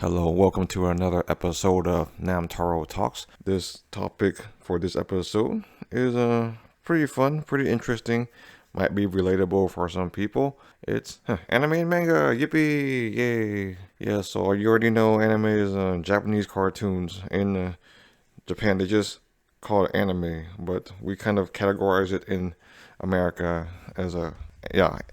Hello, welcome to another episode of Namtaro Talks. This topic for this episode is pretty fun, pretty interesting, might be relatable for some people. It's anime and manga, yippee, yay! Yeah, so you already know anime is Japanese cartoons. In Japan, they just call it anime, but we kind of categorize it in America as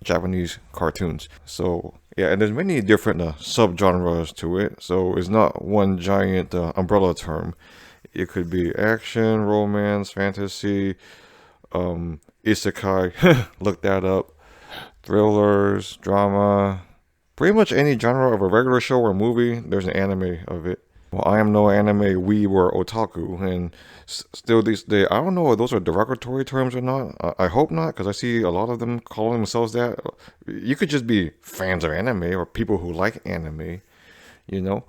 Japanese cartoons. So yeah, and there's many different subgenres to it. So it's not one giant umbrella term. It could be action, romance, fantasy, isekai. Look that up. Thrillers, drama. Pretty much any genre of a regular show or movie, there's an anime of it. Well, I am no anime weeb or otaku, and still these days, I don't know if those are derogatory terms or not. I hope not, because I see a lot of them calling themselves that. You could just be fans of anime or people who like anime, you know.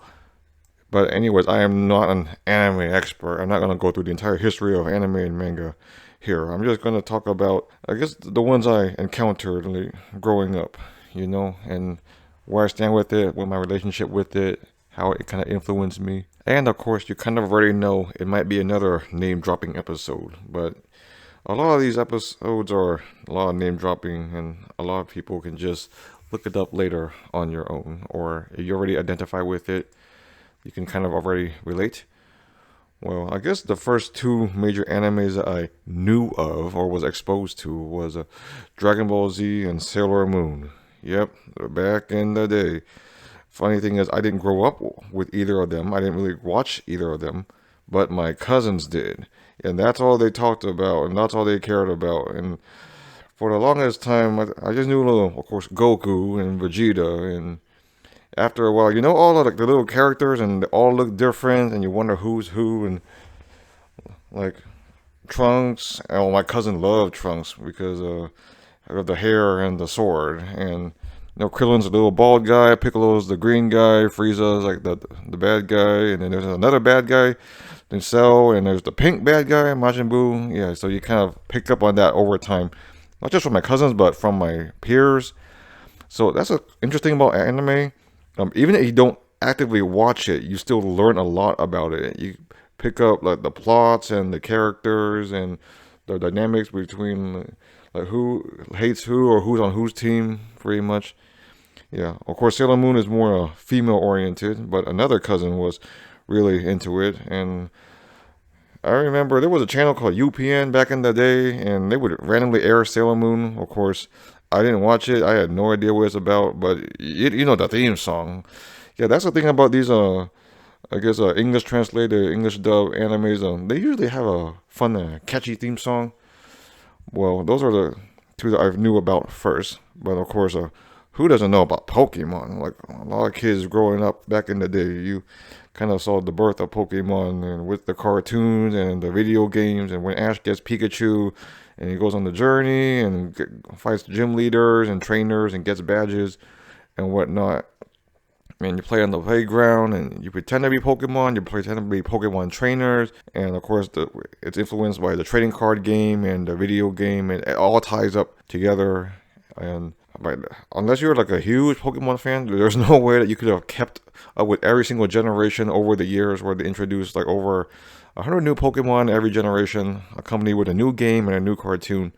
But anyways, I am not an anime expert. I'm not gonna go through the entire history of anime and manga here. I'm just gonna talk about, I guess, the ones I encountered like, growing up, and where I stand with it, what my relationship with it, how it kind of influenced me. And of course, you kind of already know it might be another name dropping episode, but a lot of these episodes are a lot of name dropping, and a lot of people can just look it up later on your own, or if you already identify with it, you can kind of already relate. Well, I guess the first two major animes that I knew of or was exposed to was Dragon Ball Z and Sailor Moon. Yep, back in the day. Funny thing is, I didn't grow up with either of them. I didn't really watch either of them, but my cousins did. And that's all they talked about, and that's all they cared about. And for the longest time, I just knew, of course, Goku and Vegeta. And after a while, all of the little characters, and they all look different, and you wonder who's who. And like Trunks, oh, my cousin loved Trunks because of the hair and the sword. And Krillin's a little bald guy, Piccolo's the green guy, Frieza's like the bad guy, and then there's another bad guy, then Cell, and there's the pink bad guy, Majin Buu. Yeah, so you kind of picked up on that over time, not just from my cousins, but from my peers. So that's interesting about anime. Even if you don't actively watch it, you still learn a lot about it. You pick up like the plots and the characters and the dynamics between like who hates who or who's on whose team, pretty much. Yeah, of course, Sailor Moon is more female oriented, but another cousin was really into it. And I remember there was a channel called UPN back in the day, and they would randomly air Sailor Moon. Of course, I didn't watch it. I had no idea what it's about, but you know the theme song. Yeah, that's the thing about these, I guess, English translated, English dub animes. They usually have a fun, catchy theme song. Well, those are the two that I knew about first. But of course, who doesn't know about Pokemon? Like a lot of kids growing up back in the day, you kind of saw the birth of Pokemon, and with the cartoons and the video games, and when Ash gets Pikachu and he goes on the journey and fights gym leaders and trainers and gets badges and whatnot. And you play on the playground and you pretend to be Pokemon, you pretend to be Pokemon trainers, and of course it's influenced by the trading card game and the video game, and it all ties up together. And unless you're like a huge Pokemon fan, there's no way that you could have kept up with every single generation over the years, where they introduced like over 100 new Pokemon every generation, accompanied with a new game and a new cartoon.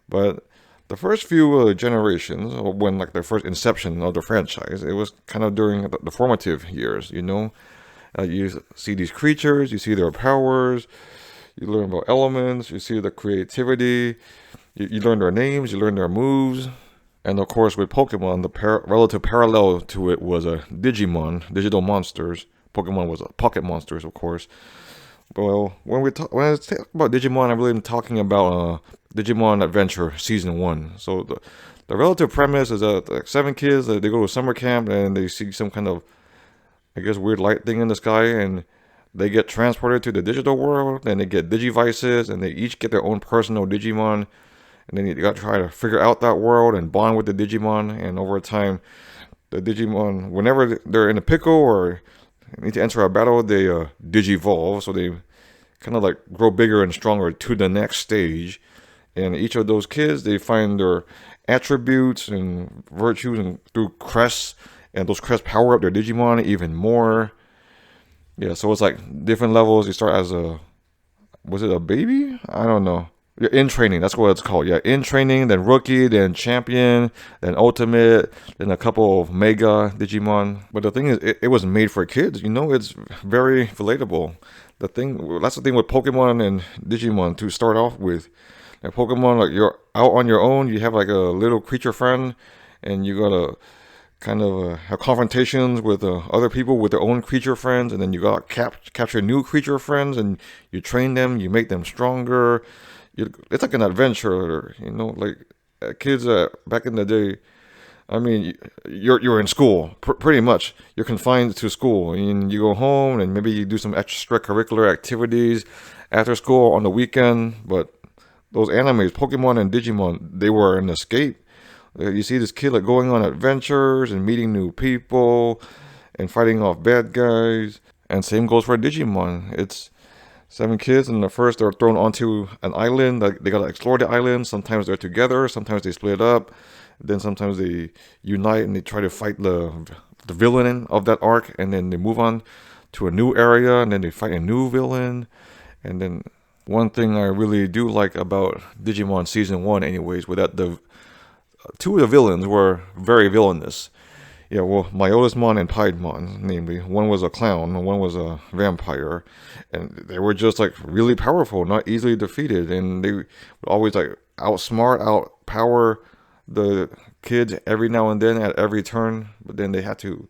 But the first few generations, when like the first inception of the franchise, it was kind of during the formative years, you see these creatures, you see their powers, you learn about elements, you see the creativity, you learn their names, you learn their moves. And of course, with Pokemon, the relative parallel to it was Digimon, digital monsters. Pokemon was pocket monsters, of course. Well, when I talk about Digimon, I'm really talking about Digimon Adventure Season 1. So the relative premise is that like 7 kids, they go to summer camp and they see some kind of, I guess, weird light thing in the sky, and they get transported to the digital world, and they get Digivices, and they each get their own personal Digimon, and then you got to try to figure out that world and bond with the Digimon, and over time, the Digimon, whenever they're in a pickle or need to enter a battle, they digivolve, so they kind of like grow bigger and stronger to the next stage. And each of those kids, they find their attributes and virtues and through crests and those crests power up their Digimon even more. Yeah, so it's like different levels. You start as was it a baby? I don't know. Yeah, in training, that's what it's called. Yeah, in training, then rookie, then champion, then ultimate, then a couple of mega Digimon. But the thing is, it was made for kids. It's very relatable. That's the thing with Pokemon and Digimon to start off with. Like Pokemon, like you're out on your own, you have like a little creature friend, and you gotta kind of have confrontations with other people with their own creature friends, and then you got capture new creature friends, and you train them, you make them stronger. It's like an adventure, like kids back in the day. I mean, you're in school pretty much. You're confined to school, and you go home, and maybe you do some extracurricular activities after school on the weekend. But those animes, Pokemon and Digimon, they were an escape. You see this kid like going on adventures and meeting new people and fighting off bad guys. And same goes for Digimon. It's 7 kids, and the first they're thrown onto an island. Like they gotta explore the island. Sometimes they're together, sometimes they split up. Then sometimes they unite and they try to fight the villain of that arc, and then they move on to a new area, and then they fight a new villain. And then one thing I really do like about Digimon Season 1 anyways, was that the 2 of the villains were very villainous. Yeah, well, Myotismon and Piedmon, namely. One was a clown, and one was a vampire. And they were just, like, really powerful, not easily defeated. And they would always, like, outpower the kids every now and then at every turn. But then they had to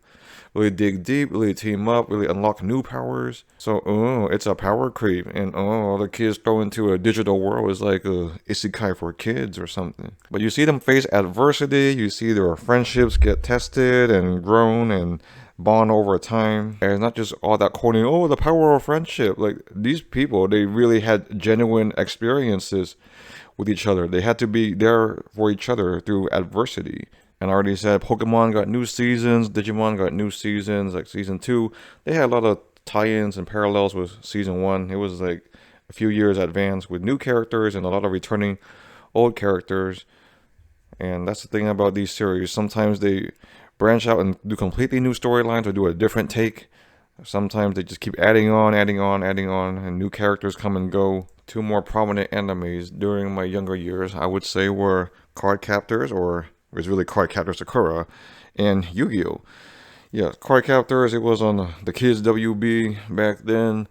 really dig deep, really team up, really unlock new powers. So, it's a power creep. And, the kids throw into a digital world is like a isekai for kids or something. But you see them face adversity. You see their friendships get tested and grown and bond over time. And it's not just all that corny, the power of friendship. Like, these people, they really had genuine experiences with each other. They had to be there for each other through adversity. And I already said Pokemon got new seasons, Digimon got new seasons, like Season 2. They had a lot of tie-ins and parallels with Season 1. It was like a few years advanced with new characters and a lot of returning old characters. And that's the thing about these series. Sometimes they branch out and do completely new storylines or do a different take. Sometimes they just keep adding on, and new characters come and go. 2 more prominent animes during my younger years, I would say, were Card Captors, or it was really Card Captors Sakura, and Yu-Gi-Oh! Yeah, Card Captors, it was on the Kids WB back then.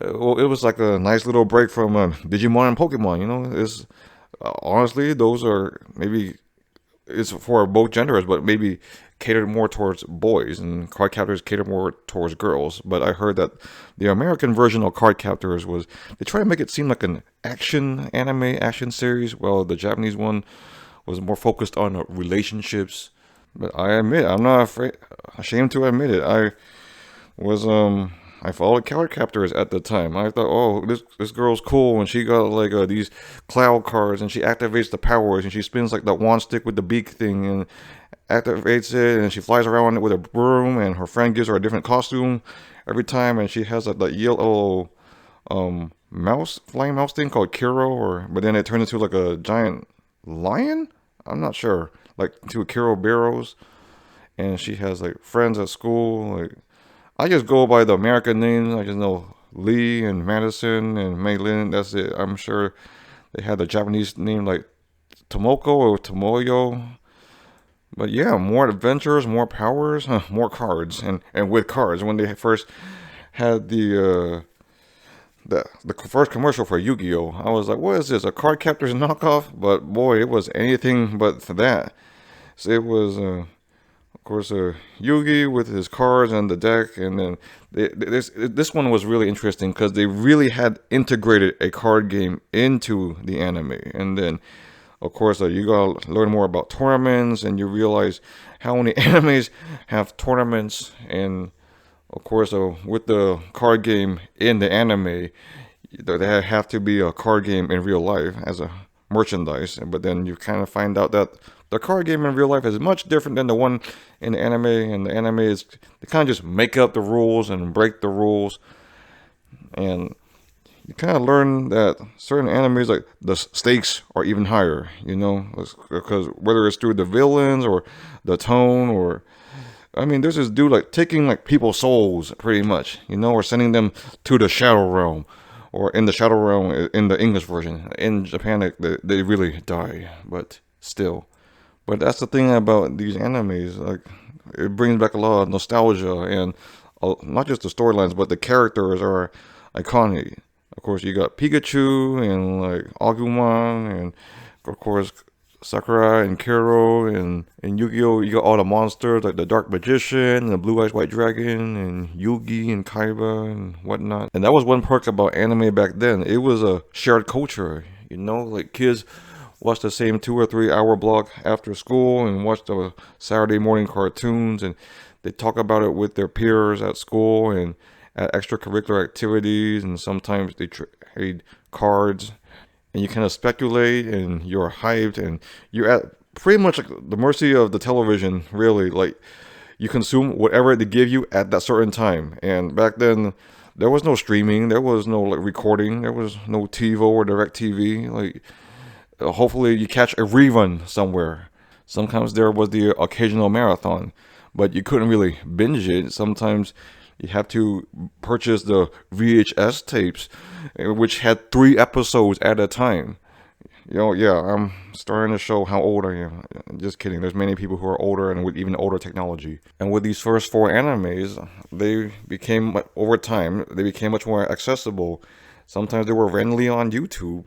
Well, it was like a nice little break from Digimon and Pokemon, It's honestly, those are maybe, it's for both genders, but maybe catered more towards boys, and Card Captors catered more towards girls. But I heard that the American version of Card Captors was, they try to make it seem like an action series, while the Japanese one was more focused on relationships. But I admit, I'm not ashamed to admit it. I followed Card Captors at the time. I thought, this girl's cool, and she got like these cloud cards, and she activates the powers, and she spins like that wand stick with the beak thing, and activates it, and she flies around on it with a broom, and her friend gives her a different costume every time, and she has like the yellow flying mouse thing called Kiro, but then it turns into like a giant lion? I'm not sure. Like 2 Kiro Barrows. And she has like friends at school. Like, I just go by the American names. I just know Lee and Madison and Maylin. That's it. I'm sure they had the Japanese name like Tomoko or Tomoyo. But yeah, more adventures, more powers, more cards. And with cards, when they first had the first commercial for Yu-Gi-Oh! I was like, what is this, a Card Captors knockoff? But boy, it was anything but that. So it was, of course, Yugi with his cards and the deck. And then this one was really interesting because they really had integrated a card game into the anime. And then, of course, you gotta learn more about tournaments, and you realize how many animes have tournaments. And of course, with the card game in the anime, there have to be a card game in real life as a merchandise. But then you kind of find out that the card game in real life is much different than the one in the anime. And the anime is, they kind of just make up the rules and break the rules. And you kind of learn that certain animes, like the stakes are even higher, because whether it's through the villains or the tone or I mean, there's this dude like taking like people's souls, pretty much, or sending them to the shadow realm, or in the shadow realm in the English version. In Japan, they really die, but still. But that's the thing about these animes, like it brings back a lot of nostalgia, and not just the storylines, but the characters are iconic. Of course, you got Pikachu and like Agumon, and of course Sakura and Kero and Yu-Gi-Oh! You got all the monsters like the Dark Magician and the Blue Eyes White Dragon and Yugi and Kaiba and whatnot. And that was one perk about anime back then. It was a shared culture, like kids watch the same 2 or 3 hour block after school and watch the Saturday morning cartoons, and they talk about it with their peers at school and at extracurricular activities, and sometimes they trade cards, and you kind of speculate and you're hyped, and you're at pretty much like the mercy of the television, really. Like you consume whatever they give you at that certain time. And back then there was no streaming, there was no like recording, there was no TiVo or DirecTV. Like hopefully you catch a rerun somewhere. Sometimes there was the occasional marathon, but you couldn't really binge it. Sometimes you have to purchase the VHS tapes, which had 3 episodes at a time. Yeah, I'm starting to show how old I am. Just kidding. There's many people who are older and with even older technology. And with these first 4 animes, they became, over time, they became much more accessible. Sometimes they were randomly on YouTube.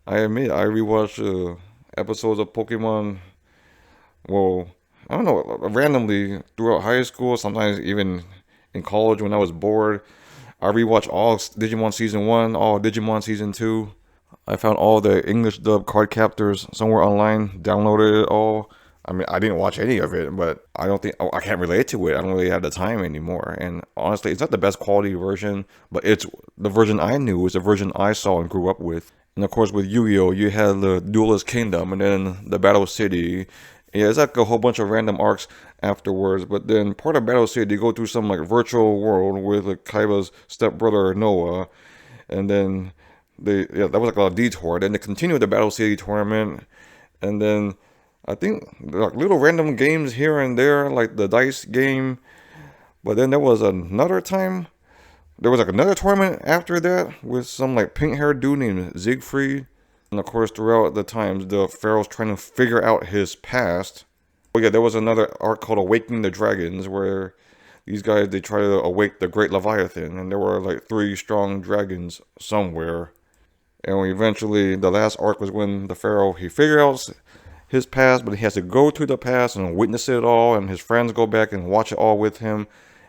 I admit, I rewatched episodes of Pokemon, well, I don't know, randomly throughout high school, sometimes even in college when I was bored. I rewatched all Digimon Season 1, all Digimon Season 2. I found all the English dub card captors somewhere online, downloaded it all. I mean, I didn't watch any of it, but I can't relate to it. I don't really have the time anymore. And honestly, it's not the best quality version, but it's the version I knew, it's the version I saw and grew up with. And of course, with Yu-Gi-Oh, you had the Duelist Kingdom and then the Battle City. Yeah, it's like a whole bunch of random arcs afterwards. But then part of Battle City, you go through some like virtual world with like Kaiba's stepbrother Noah, and then that was like a detour. Then they continued the Battle City tournament, and then I think like little random games here and there, like the dice game. But then there was another time. There was like another tournament after that with some like pink-haired dude named Siegfried. And of course, throughout the times, the Pharaoh's trying to figure out his past. Oh yeah, there was another arc called Awakening the Dragons, where these guys, they try to awake the Great Leviathan. And there were like 3 strong dragons somewhere. And eventually, the last arc was when the Pharaoh, he figured out his past, but he has to go to the past and witness it all. And his friends go back and watch it all with him.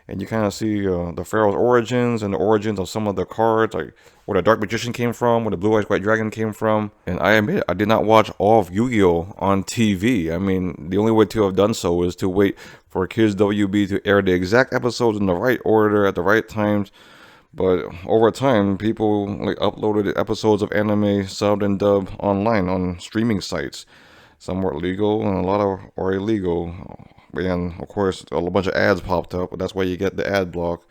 And you kind of see the Pharaoh's origins and the origins of some of the cards, like where the Dark Magician came from, where the Blue Eyes White Dragon came from. And I admit, I did not watch all of Yu-Gi-Oh! On TV. I mean, the only way to have done so is to wait for Kids WB to air the exact episodes in the right order at the right times. But over time, people like uploaded episodes of anime subbed and dubbed online on streaming sites. Some were legal and a lot of are illegal. And of course, a bunch of ads popped up, but that's why you get the ad block.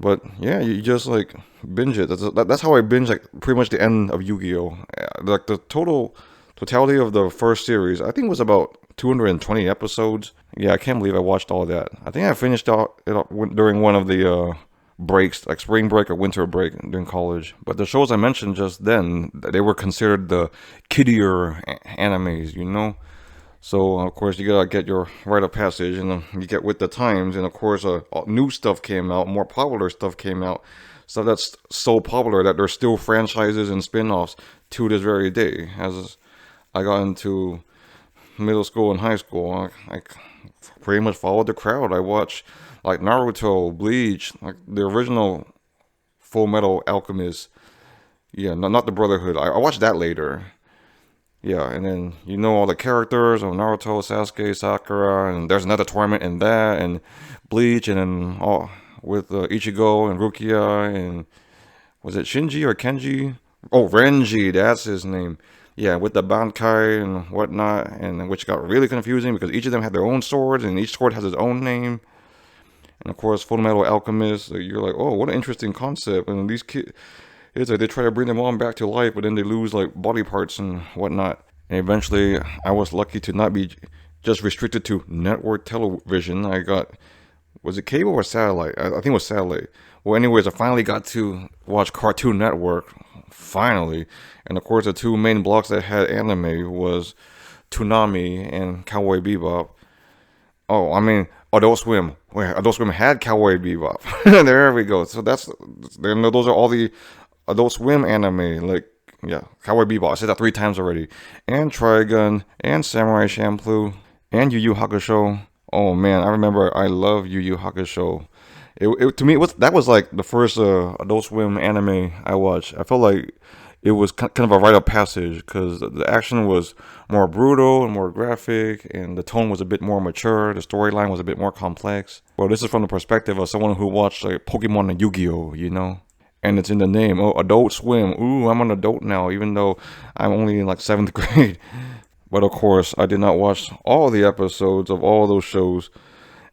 But yeah, you just like binge it. That's how I binge like pretty much the end of Yu-Gi-Oh! Like the totality of the first series, I think was about 220 episodes. Yeah, I can't believe I watched all that. I think I finished it during one of the breaks, like spring break or winter break during college. But the shows I mentioned just then, they were considered the kiddier animes, So, of course, you gotta get your rite of passage, and you get with the times. And, of course, new stuff came out, more popular stuff came out. Stuff that's so popular that there's still franchises and spin-offs to this very day. As I got into middle school and high school, I pretty much followed the crowd. I watched, like, Naruto, Bleach, like the original Full Metal Alchemist. Yeah, not the Brotherhood. I watched that later. Yeah, and then all the characters of Naruto, Sasuke, Sakura, and there's another tournament in that, and Bleach, and then all with Ichigo and Rukia, and was it Shinji or Kenji? Oh, Renji, that's his name. Yeah, with the Bankai and whatnot, and which got really confusing because each of them had their own swords, and each sword has its own name. And of course, Full Metal Alchemist, you're like, oh, what an interesting concept. And these kids, it's like they try to bring them on back to life, but then they lose like body parts and whatnot. And eventually, I was lucky to not be just restricted to network television. I got, was it cable or satellite? I think it was satellite. Well, anyways, I finally got to watch Cartoon Network, finally. And of course, the two main blocks that had anime was Toonami and Cowboy Bebop. Oh, I mean, Adult Swim. Wait, Adult Swim had Cowboy Bebop. There we go. So those are all the Adult Swim anime. Like, yeah, Cowboy Bebop. I said that 3 times already. And Trigun, and Samurai Champloo, and Yu Yu Hakusho. Oh man, I remember I love Yu Yu Hakusho. To me, that was like the first Adult Swim anime I watched. I felt like it was kind of a rite of passage because the action was more brutal and more graphic, and the tone was a bit more mature. The storyline was a bit more complex. Well, this is from the perspective of someone who watched like Pokemon and Yu-Gi-Oh, you know? And it's in the name. Oh, Adult Swim. Ooh, I'm an adult now, even though I'm only in like 7th grade. But of course, I did not watch all the episodes of all those shows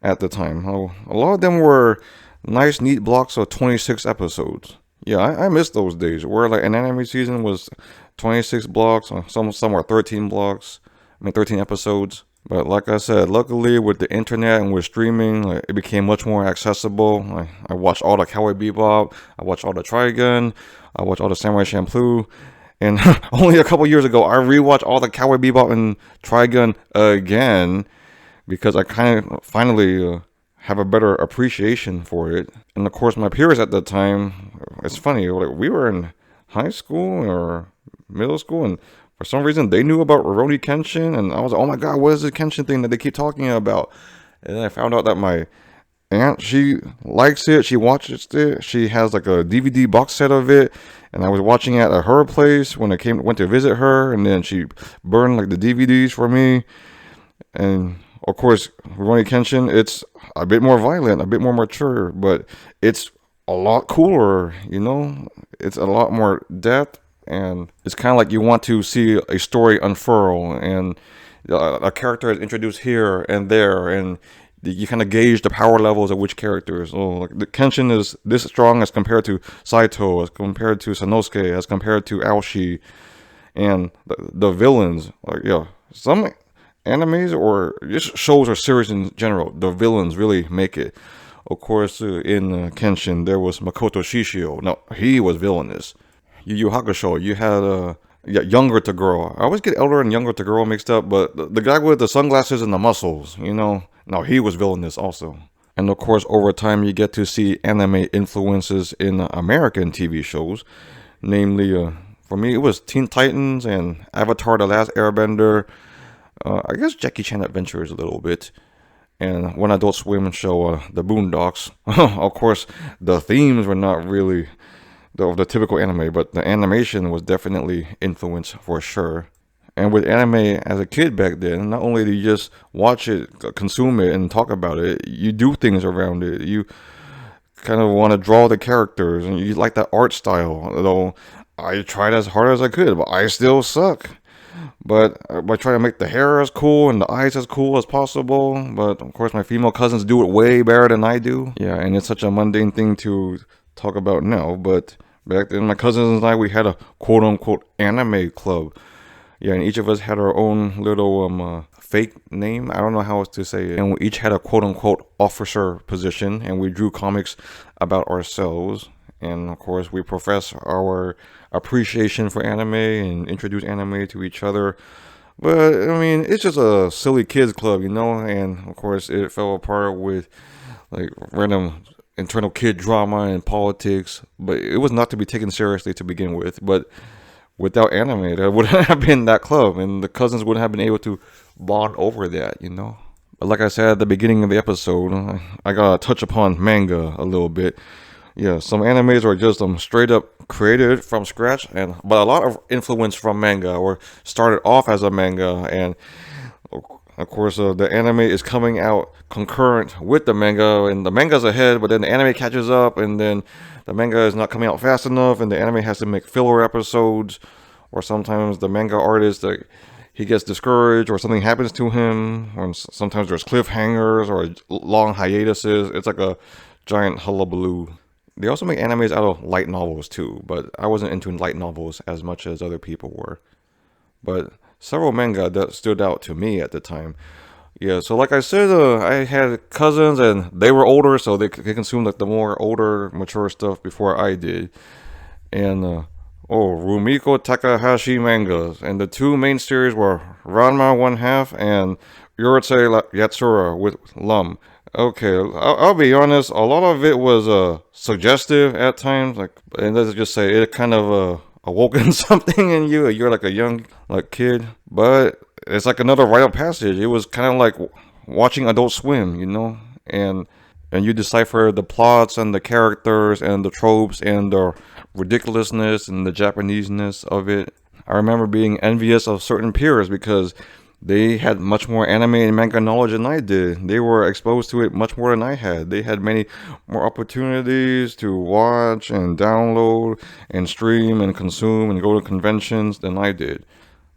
at the time. Oh, a lot of them were nice, neat blocks of 26 episodes. Yeah, I miss those days where like an anime season was 26 blocks, or some were 13 blocks. I mean, 13 episodes. But like I said, luckily with the internet and with streaming, like, it became much more accessible. I watched all the Cowboy Bebop, I watched all the Trigun, I watched all the Samurai Champloo, and only a couple years ago, I rewatched all the Cowboy Bebop and Trigun again because I kind of finally have a better appreciation for it. And of course, my peers at the time, it's funny, like we were in high school or middle school, and for some reason they knew about Rurouni Kenshin, and I was like, oh my god, what is this Kenshin thing that they keep talking about? And then I found out that my aunt, she likes it, she watches it, she has like a DVD box set of it, and I was watching it at her place when I went to visit her, and then she burned like the DVDs for me. And of course, Rurouni Kenshin, it's a bit more violent, a bit more mature, but it's a lot cooler, you know? It's a lot more depth, and it's kind of like you want to see a story unfurl, and a character is introduced here and there, and you kind of gauge the power levels of which characters. Oh, like the Kenshin is this strong as compared to Saito, as compared to Sanosuke, as compared to Aoshi, and the villains. Like, yeah, some animes or just shows or series in general, the villains really make it. Of course, in Kenshin, there was Makoto Shishio. Now, he was villainous. Yu Yu Hakusho, you had younger to girl. I always get elder and younger to girl mixed up, but the guy with the sunglasses and the muscles, you know, no, he was villainous also. And of course, over time, you get to see anime influences in American TV shows. Namely, for me, it was Teen Titans and Avatar: The Last Airbender. I guess Jackie Chan Adventures a little bit. And one Adult Swim show, The Boondocks. Of course, the themes were not really the typical anime, but the animation was definitely influenced for sure. And with anime as a kid back then, not only do you just watch it, consume it, and talk about it, you do things around it. You kind of want to draw the characters, and you like that art style. Though I tried as hard as I could, but I still suck. But by trying to make the hair as cool and the eyes as cool as possible. But of course, my female cousins do it way better than I do. Yeah, and it's such a mundane thing to talk about now. But back then, my cousins and I, we had a quote-unquote anime club. Yeah, and each of us had our own little fake name. I don't know how else to say it. And we each had a quote-unquote officer position, and we drew comics about ourselves. And of course, we profess our appreciation for anime and introduce anime to each other. But I mean, it's just a silly kids club, you know. And of course, it fell apart with like random internal kid drama and politics. But it was not to be taken seriously to begin with. But without anime, there wouldn't have been that club, and the cousins wouldn't have been able to bond over that, you know. But like I said at the beginning of the episode, I gotta touch upon manga a little bit. Yeah, some animes are just straight up created from scratch, but a lot of influence from manga, or started off as a manga, and of course the anime is coming out concurrent with the manga, and the manga's ahead, but then the anime catches up, and then the manga is not coming out fast enough, and the anime has to make filler episodes, or sometimes the manga artist, he gets discouraged, or something happens to him, or sometimes there's cliffhangers, or long hiatuses. It's like a giant hullabaloo. They also make animes out of light novels too, but I wasn't into light novels as much as other people were. But several manga that stood out to me at the time Yeah, so like I said, I had cousins and they were older, so they consumed like the more older, mature stuff before I did. And Rumiko Takahashi mangas, and the two main series were Ranma one half and Urusei Yatsura with Lum. Okay, I'll be honest. A lot of it was suggestive at times, like, and let's just say it kind of awoken something in you. You're like a young like kid, but it's like another rite of passage. It was kind of like watching Adult Swim, you know, and you decipher the plots and the characters and the tropes and the ridiculousness and the Japaneseness of it. I remember being envious of certain peers because they had much more anime and manga knowledge than I did. They were exposed to it much more than I had. They had many more opportunities to watch and download and stream and consume and go to conventions than I did.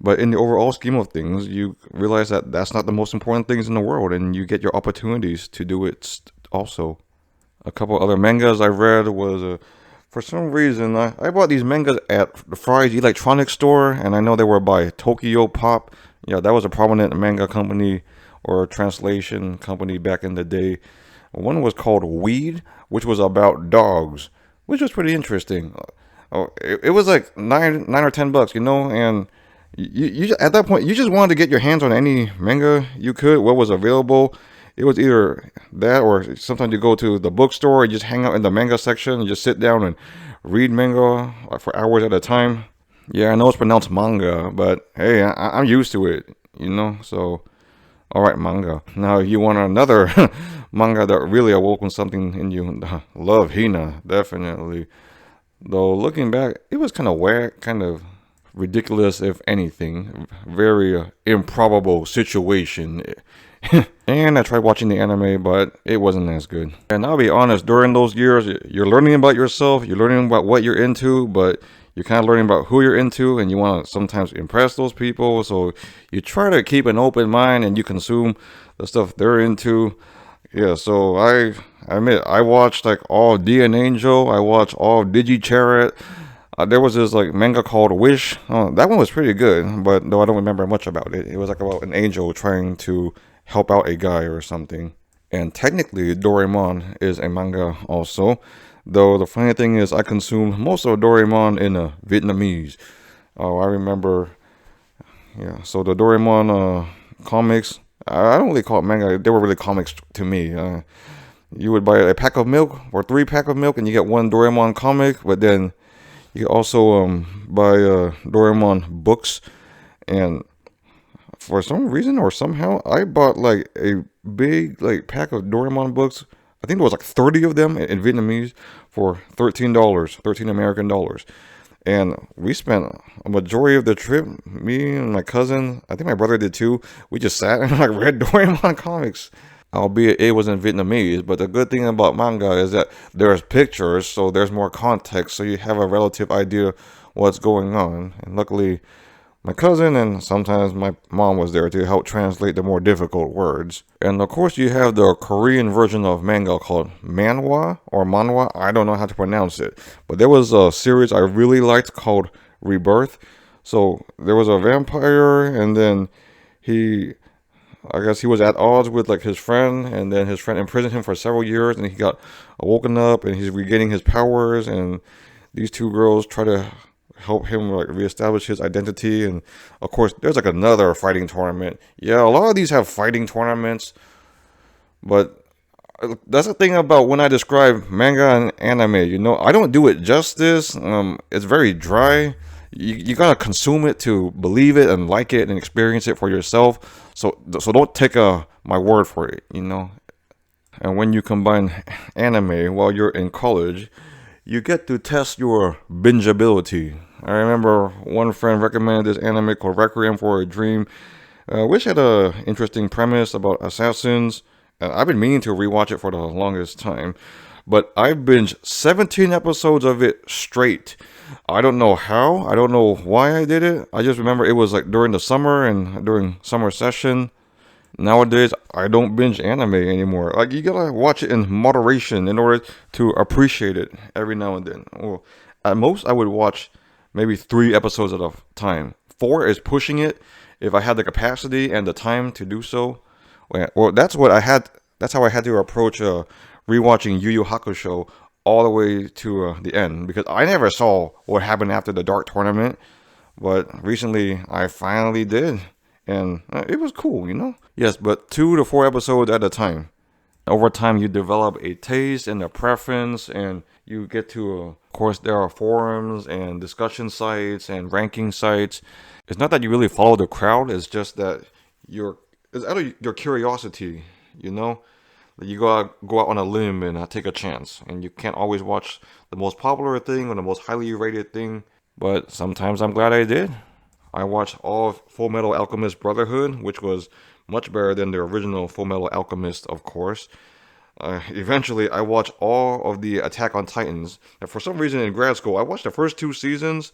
But in the overall scheme of things, you realize that that's not the most important things in the world, and you get your opportunities to do it also. A couple other mangas I read was for some reason I bought these mangas at the Fry's Electronics Store, and I know they were by Tokyo Pop. Yeah, that was a prominent manga company or translation company back in the day. One was called Weed, which was about dogs, which was pretty interesting. It was like nine or $10, you know, and you at that point you just wanted to get your hands on any manga you could, what was available. It was either that or sometimes you go to the bookstore and just hang out in the manga section and just sit down and read manga for hours at a time. Yeah, I know it's pronounced manga, but hey, I'm used to it, you know. So, all right, manga. Now, if you want another manga that really awoken something in you, love Hina, definitely. Though looking back, it was kind of whack, kind of ridiculous, if anything. Very improbable situation. And I tried watching the anime, but it wasn't as good. And I'll be honest, during those years, you're learning about yourself, you're learning about what you're into, but you're kind of learning about who you're into, and you want to sometimes impress those people. So you try to keep an open mind and you consume the stuff they're into. Yeah, so I admit, I watched like all D and Angel, I watched all Digi Chariot. There was this like manga called Wish. Oh, that one was pretty good, but though I don't remember much about it. It was like about an angel trying to help out a guy or something. And technically, Doraemon is a manga also. Though the funny thing is, I consumed most of Doraemon in Vietnamese. Oh, I remember. Yeah, so the Doraemon comics, I don't really call it manga. They were really comics to me. You would buy a pack of milk or 3 pack of milk, and you get one Doraemon comic. But then you also buy Doraemon books, and for some reason or somehow, I bought like a big like pack of Doraemon books. I think there was like 30 of them in Vietnamese for $13, 13 American dollars. And we spent a majority of the trip, me and my cousin, I think my brother did too. We just sat and like read Doraemon comics. Albeit it was in Vietnamese, but the good thing about manga is that there's pictures, so there's more context, so you have a relative idea what's going on. And luckily, my cousin and sometimes my mom was there to help translate the more difficult words. And of course, you have the Korean version of manga called manhwa or manhwa. I don't know how to pronounce it, but there was a series I really liked called Rebirth. So there was a vampire, and then I guess he was at odds with like his friend, and then his friend imprisoned him for several years, and he got woken up, and he's regaining his powers, and these two girls try to help him like reestablish his identity. And of course, there's like another fighting tournament. Yeah, a lot of these have fighting tournaments, but that's the thing about when I describe manga and anime. You know, I don't do it justice. It's very dry. You gotta consume it to believe it and like it and experience it for yourself. So don't take my word for it. You know. And when you combine anime while you're in college, you get to test your bingeability. I remember one friend recommended this anime called Requiem for a Dream, which had a interesting premise about assassins. And I've been meaning to rewatch it for the longest time, but I binged 17 episodes of it straight. I don't know how. I don't know why I did it. I just remember it was like during the summer and during summer session. Nowadays, I don't binge anime anymore. Like, you gotta watch it in moderation in order to appreciate it every now and then. Well, at most, I would watch maybe 3 episodes at a time. 4 is pushing it if I had the capacity and the time to do so. Well, that's what I had. That's how I had to approach rewatching Yu Yu Hakusho all the way to the end because I never saw what happened after the Dark Tournament, but recently I finally did, and it was cool, you know. Yes, but 2 to 4 episodes at a time. Over time, you develop a taste and a preference, and you get to, of course, there are forums and discussion sites and ranking sites. It's not that you really follow the crowd, it's just that it's out of your curiosity, you know? You gotta go out on a limb and take a chance, and you can't always watch the most popular thing or the most highly rated thing, but sometimes I'm glad I did. I watched all of Full Metal Alchemist Brotherhood, which was much better than the original Full Metal Alchemist, of course. Eventually, I watched all of the Attack on Titans. And for some reason in grad school, I watched the first 2 seasons,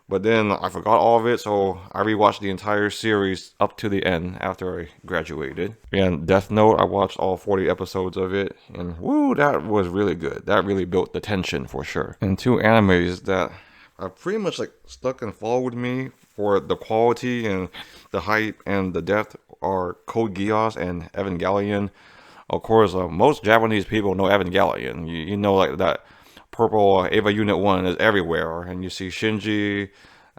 but then I forgot all of it, so I rewatched the entire series up to the end after I graduated. And Death Note, I watched all 40 episodes of it, and woo, that was really good. That really built the tension for sure. And 2 animes that pretty much like stuck and followed me for the quality and the hype and the depth are Code Geass and Evangelion. Of course, most Japanese people know Evangelion. You know, like that purple Eva Unit 1 is everywhere, and you see Shinji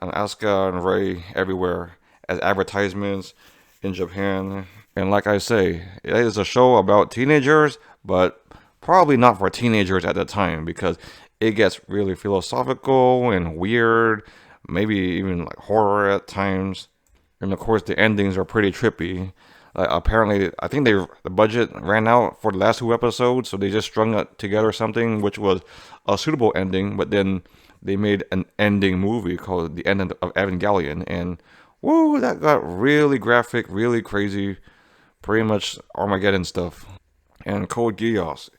and Asuka and Rei everywhere as advertisements in Japan. And like I say, it is a show about teenagers, but probably not for teenagers at the time because it gets really philosophical and weird, maybe even like horror at times. And of course, the endings are pretty trippy. Apparently, I think the budget ran out for the last 2 episodes, so they just strung it together something which was a suitable ending. But then they made an ending movie called The End of Evangelion, and woo, that got really graphic, really crazy, pretty much Armageddon stuff. And Code Geass,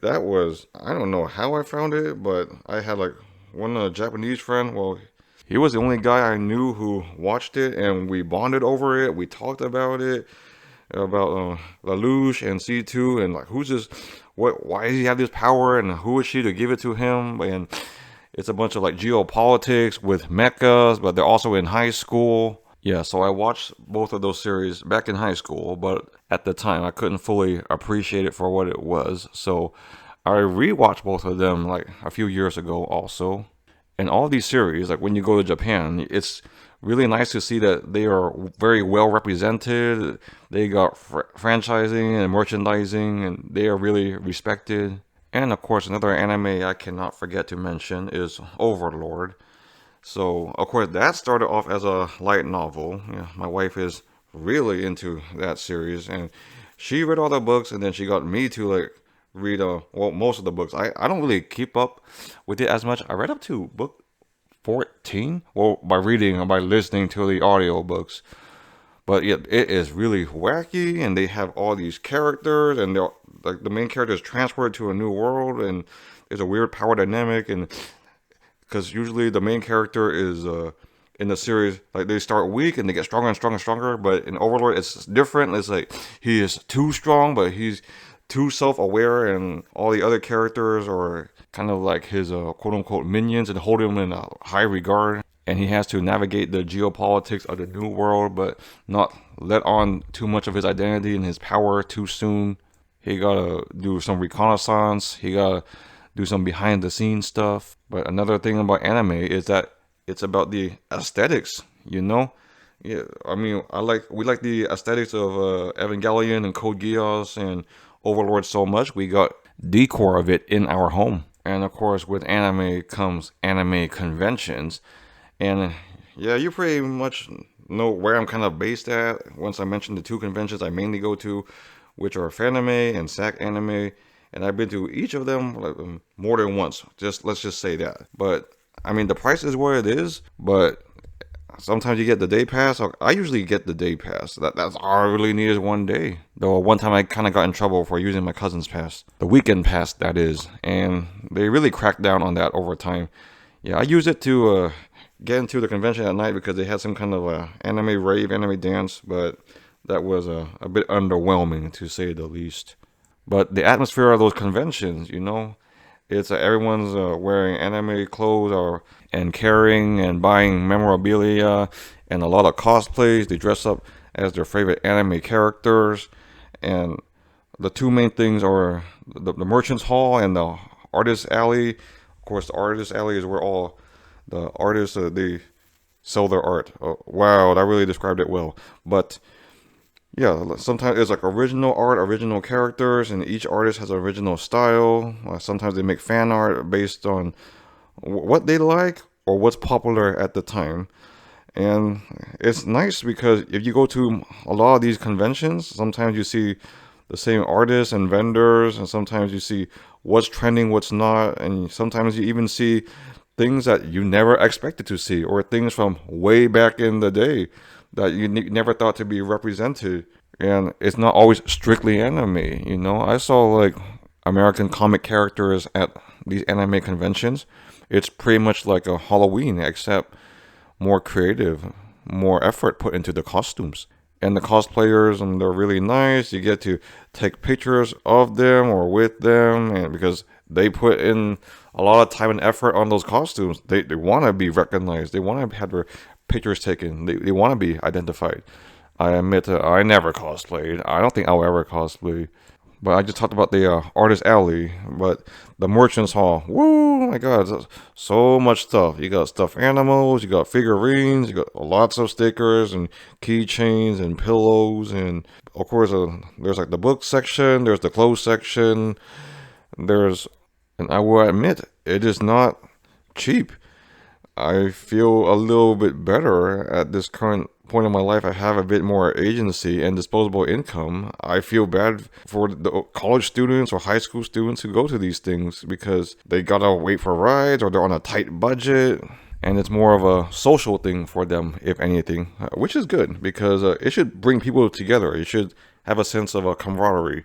that was, I don't know how I found it, but I had like one Japanese friend. Well, he was the only guy I knew who watched it, and we bonded over it. We talked about it, about Lelouch and C2, and like who's this? Why does he have this power, and who is she to give it to him? And it's a bunch of like geopolitics with mechas, but they're also in high school. Yeah, so I watched both of those series back in high school, but at the time I couldn't fully appreciate it for what it was. So I rewatched both of them like a few years ago also. And all these series, like when you go to Japan, it's really nice to see that they are very well represented. They got franchising and merchandising, and they are really respected. And of course, another anime I cannot forget to mention is Overlord. So, of course, that started off as a light novel. Yeah, my wife is really into that series, and she read all the books, and then she got me to like read most of the books. I don't really keep up with it as much. I read up to book 14, well, by reading or by listening to the audio books. But yeah, it is really wacky, and they have all these characters, and they're like the main character is transferred to a new world, and there's a weird power dynamic, and because usually the main character is in the series, like they start weak and they get stronger and stronger and stronger, but in Overlord it's different. It's like he is too strong, but he's too self-aware, and all the other characters are kind of like his quote-unquote minions and hold him in high regard, and he has to navigate the geopolitics of the new world but not let on too much of his identity and his power too soon. He gotta do some reconnaissance, he gotta do some behind the scenes stuff. But another thing about anime is that it's about the aesthetics, you know? Yeah, I mean, we like the aesthetics of Evangelion and Code Geass and Overlord so much, we got decor of it in our home. And of course, with anime comes anime conventions. And yeah, you pretty much know where I'm kind of based at. Once I mentioned the 2 conventions I mainly go to, which are Fanime and SAC Anime. And I've been to each of them like, more than once. Let's just say that. But I mean, the price is what it is. But sometimes you get the day pass. I usually get the day pass. That's all I really need is one day. Though one time I kind of got in trouble for using my cousin's pass, the weekend pass that is, and they really cracked down on that over time. Yeah, I use it to get into the convention at night because they had some kind of anime rave, anime dance, but that was a bit underwhelming to say the least. But the atmosphere of those conventions, you know, it's everyone's wearing anime clothes and carrying and buying memorabilia and a lot of cosplays. They dress up as their favorite anime characters. And the two main things are the Merchants Hall and the Artist Alley. Of course, the Artist Alley is where all the artists they sell their art. Oh, wow, that really described it well. But yeah, sometimes it's like original art, original characters, and each artist has an original style. Sometimes they make fan art based on what they like or what's popular at the time. And it's nice because if you go to a lot of these conventions, sometimes you see the same artists and vendors, and sometimes you see what's trending, what's not, and sometimes you even see things that you never expected to see, or things from way back in the day that you never thought to be represented. And it's not always strictly anime, you know. I saw like American comic characters at these anime conventions. It's pretty much like a Halloween, except more creative, more effort put into the costumes. And the cosplayers, and they're really nice. You get to take pictures of them or with them, and because they put in a lot of time and effort on those costumes. They want to be recognized. They want to have their pictures taken. They want to be identified. I admit that I never cosplayed. I don't think I'll ever cosplay. But I just talked about the Artist Alley. But the Merchants Hall, woo, my God, so much stuff. You got stuffed animals, you got figurines, you got lots of stickers and keychains and pillows. And of course, there's like the book section, there's the clothes section. And I will admit, it is not cheap. I feel a little bit better at this current point in my life. I have a bit more agency and disposable income. I feel bad for the college students or high school students who go to these things because they gotta wait for rides or they're on a tight budget. And it's more of a social thing for them, if anything, which is good because it should bring people together. It should have a sense of a camaraderie.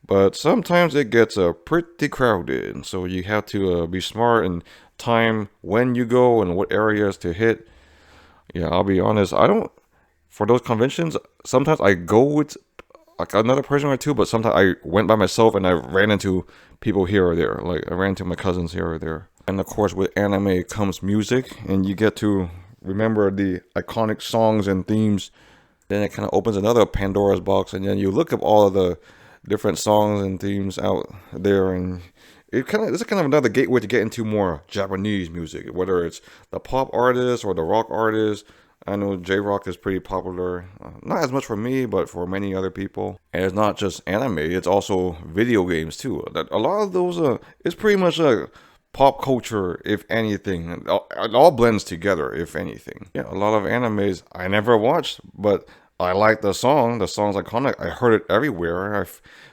But sometimes it gets pretty crowded, so you have to be smart and time when you go and what areas to hit. Yeah, I'll be honest, I don't, for those conventions, sometimes I go with like another person or two, but sometimes I went by myself and I ran into people here or there. Like I ran into my cousins here or there. And of course, with anime comes music, and you get to remember the iconic songs and themes. Then it kind of opens another Pandora's box, and then you look up all of the different songs and themes out there, and it's kind of another gateway to get into more Japanese music, whether it's the pop artists or the rock artists. I know J-Rock is pretty popular, not as much for me, but for many other people. And it's not just anime; it's also video games too. That a lot of those, it's pretty much pop culture, if anything. It all blends together, if anything. Yeah, a lot of animes I never watched, but I like the song. The song's iconic. I heard it everywhere. I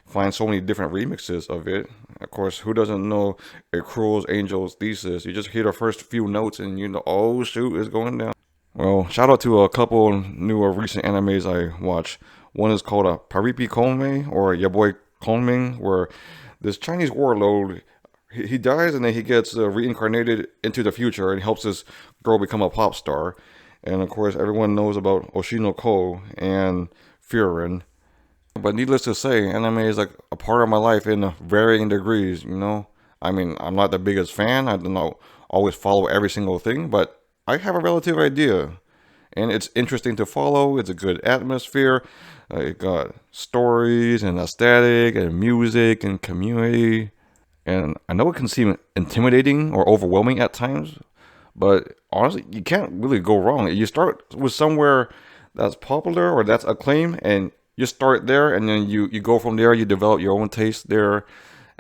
find so many different remixes of it. Of course, who doesn't know A Cruel Angel's Thesis? You just hear the first few notes and you know, oh shoot, it's going down. Well, shout out to a couple new or recent animes I watched. One is called Paripi Konming or Yaboy Konming, where this Chinese warlord, he dies and then he gets reincarnated into the future and helps this girl become a pop star. And of course, everyone knows about Oshinoko and frieren. But needless to say, anime is like a part of my life in varying degrees, you know? I mean, I'm not the biggest fan. I don't always follow every single thing, but I have a relative idea. And it's interesting to follow. It's a good atmosphere. It got stories and aesthetic and music and community. And I know it can seem intimidating or overwhelming at times, but honestly, you can't really go wrong. You start with somewhere that's popular or that's acclaimed, and you start there, and then you go from there. You develop your own taste there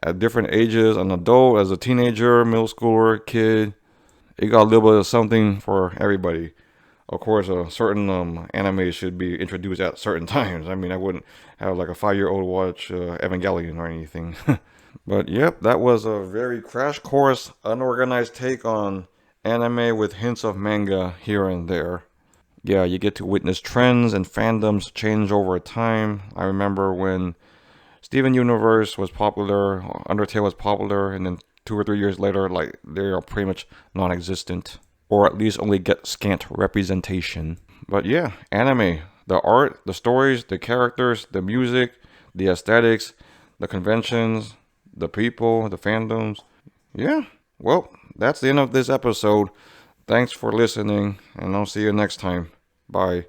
at different ages, an adult, as a teenager, middle schooler, kid. It got a little bit of something for everybody. Of course, certain anime should be introduced at certain times. I mean, I wouldn't have like a 5-year-old watch Evangelion or anything. But yep, that was a very crash course, unorganized take on anime with hints of manga here and there. Yeah, you get to witness trends and fandoms change over time. I remember when Steven Universe was popular, Undertale was popular, and then 2 or 3 years later, like, they are pretty much non-existent. Or at least only get scant representation. But yeah, anime. The art, the stories, the characters, the music, the aesthetics, the conventions, the people, the fandoms. Yeah, well, that's the end of this episode. Thanks for listening, and I'll see you next time. Bye.